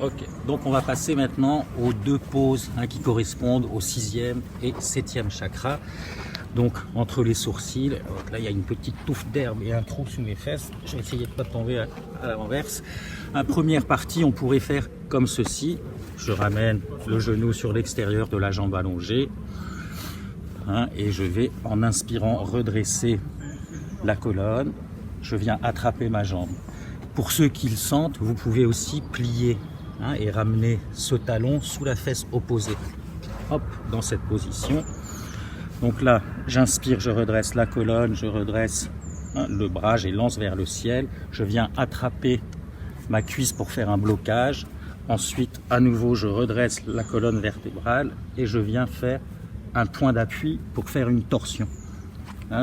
Ok, donc on va passer maintenant aux deux poses qui correspondent au 6e et 7e chakra. Donc entre les sourcils, donc là il y a une petite touffe d'herbe et un trou sous mes fesses. Je vais essayer de ne pas tomber à la renverse. La première partie, on pourrait faire comme ceci. Je ramène le genou sur l'extérieur de la jambe allongée. Et je vais, en inspirant, redresser la colonne. Je viens attraper ma jambe. Pour ceux qui le sentent, vous pouvez aussi plier et ramener ce talon sous la fesse opposée. Hop, dans cette position. Donc là, j'inspire, je redresse la colonne, je redresse le bras, je lance vers le ciel. Je viens attraper ma cuisse pour faire un blocage. Ensuite, à nouveau, je redresse la colonne vertébrale et je viens faire un point d'appui pour faire une torsion.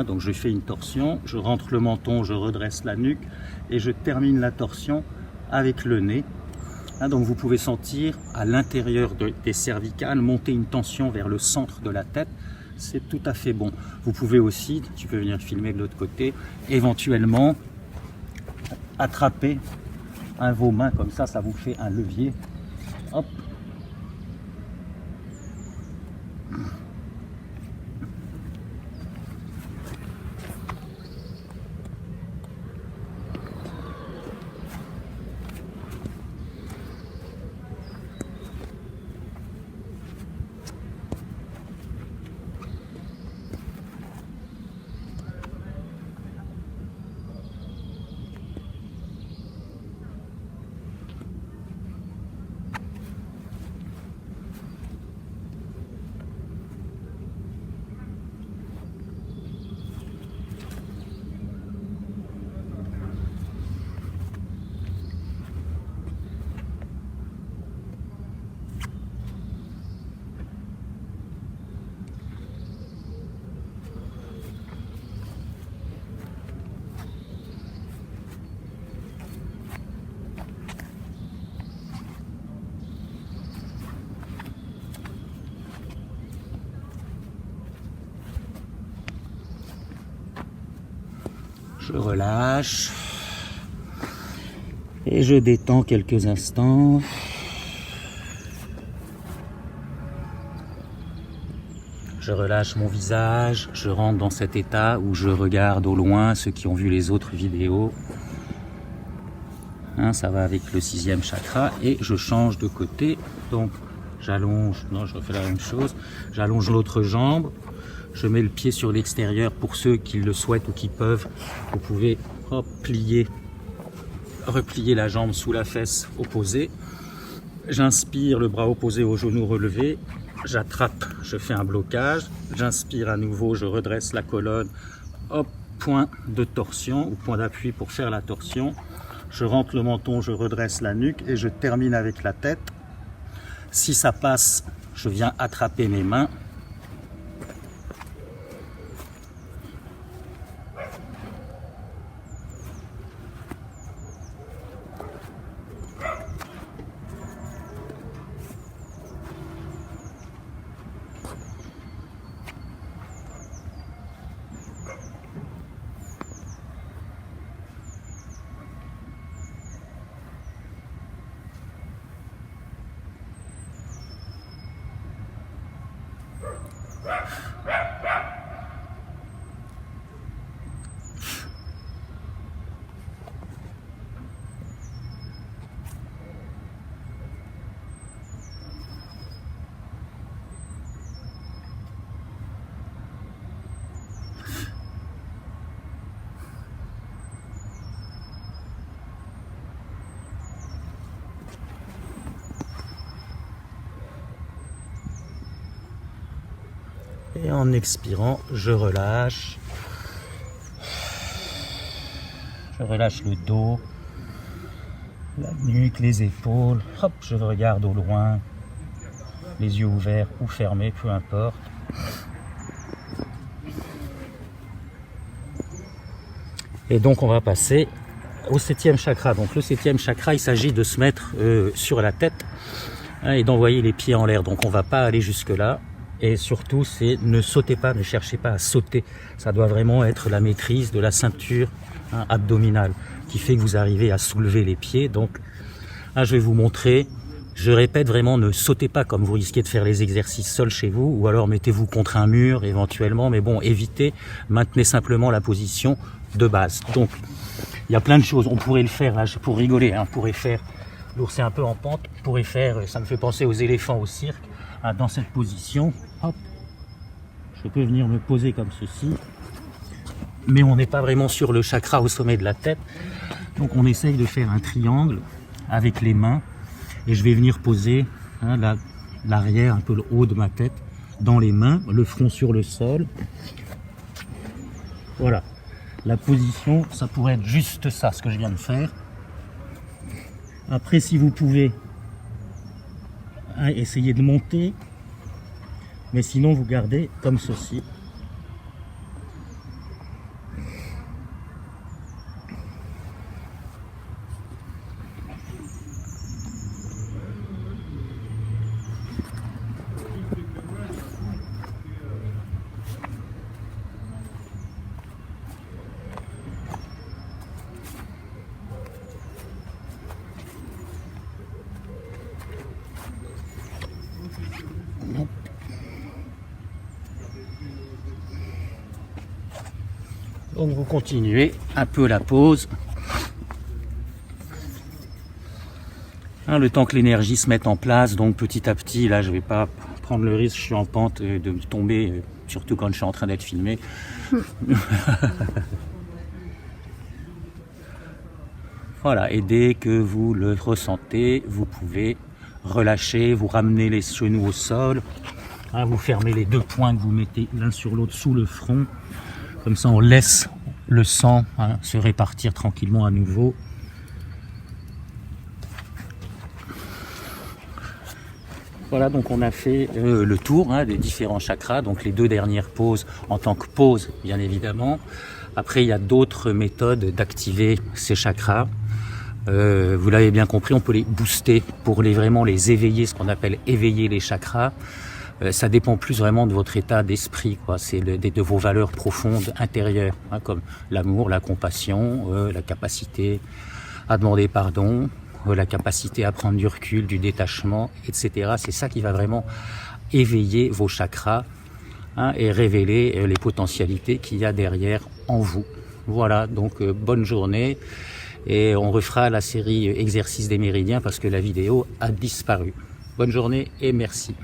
Donc je fais une torsion, je rentre le menton, je redresse la nuque et je termine la torsion avec le nez. Donc vous pouvez sentir à l'intérieur des cervicales monter une tension vers le centre de la tête. C'est tout à fait bon. Vous pouvez aussi, tu peux venir filmer de l'autre côté, éventuellement attraper vos mains comme ça vous fait un levier. Hop. Je relâche et je détends quelques instants. Je relâche mon visage, je rentre dans cet état où je regarde au loin ceux qui ont vu les autres vidéos. Ça va avec le 6e chakra et je change de côté. Donc j'allonge, non je refais la même chose, j'allonge l'autre jambe. Je mets le pied sur l'extérieur pour ceux qui le souhaitent ou qui peuvent. Vous pouvez replier la jambe sous la fesse opposée. J'inspire, le bras opposé au genou relevé. J'attrape, je fais un blocage. J'inspire à nouveau, je redresse la colonne. Hop, point de torsion ou point d'appui pour faire la torsion. Je rentre le menton, je redresse la nuque et je termine avec la tête. Si ça passe, je viens attraper mes mains. Et en expirant, je relâche. Je relâche le dos, la nuque, les épaules. Hop, je regarde au loin, les yeux ouverts ou fermés, peu importe. Et donc on va passer au 7e chakra. Donc le 7e chakra, il s'agit de se mettre sur la tête et d'envoyer les pieds en l'air. Donc on ne va pas aller jusque là. Et surtout, c'est ne sautez pas, ne cherchez pas à sauter. Ça doit vraiment être la maîtrise de la ceinture abdominale qui fait que vous arrivez à soulever les pieds. Donc là, je vais vous montrer Je répète vraiment, ne sautez pas comme vous risquez de faire les exercices seul chez vous, ou alors mettez-vous contre un mur éventuellement, mais bon, évitez, maintenez simplement la position de base. Donc, il y a plein de choses, on pourrait le faire, là, pour rigoler, hein, on pourrait faire, l'ours est un peu en pente, on pourrait faire, ça me fait penser aux éléphants au cirque, hein, dans cette position, hop, je peux venir me poser comme ceci, mais on n'est pas vraiment sur le chakra au sommet de la tête, donc on essaye de faire un triangle avec les mains, et je vais venir poser hein, l'arrière, un peu le haut de ma tête, dans les mains, le front sur le sol. Voilà. La position, ça pourrait être juste ça, ce que je viens de faire. Après, si vous pouvez essayer de monter, mais sinon vous gardez comme ceci. Donc vous continuez un peu la pause. Hein, le temps que l'énergie se mette en place, donc petit à petit, là je vais pas prendre le risque, je suis en pente de tomber, surtout quand je suis en train d'être filmé. Voilà, et dès que vous le ressentez, vous pouvez relâcher, vous ramenez les genoux au sol, hein, vous fermez les deux poings que vous mettez l'un sur l'autre sous le front, comme ça on laisse le sang hein, se répartir tranquillement à nouveau. Voilà, donc on a fait le tour hein, des différents chakras, donc les deux dernières pauses en tant que pause, bien évidemment. Après, il y a d'autres méthodes d'activer ces chakras. Vous l'avez bien compris, on peut les booster pour vraiment les éveiller, ce qu'on appelle éveiller les chakras. Ça dépend plus vraiment de votre état d'esprit, quoi. C'est de vos valeurs profondes intérieures, hein, comme l'amour, la compassion, la capacité à demander pardon, la capacité à prendre du recul, du détachement, etc. C'est ça qui va vraiment éveiller vos chakras hein, et révéler les potentialités qu'il y a derrière en vous. Voilà, donc bonne journée et on refera la série exercices des méridiens parce que la vidéo a disparu. Bonne journée et merci.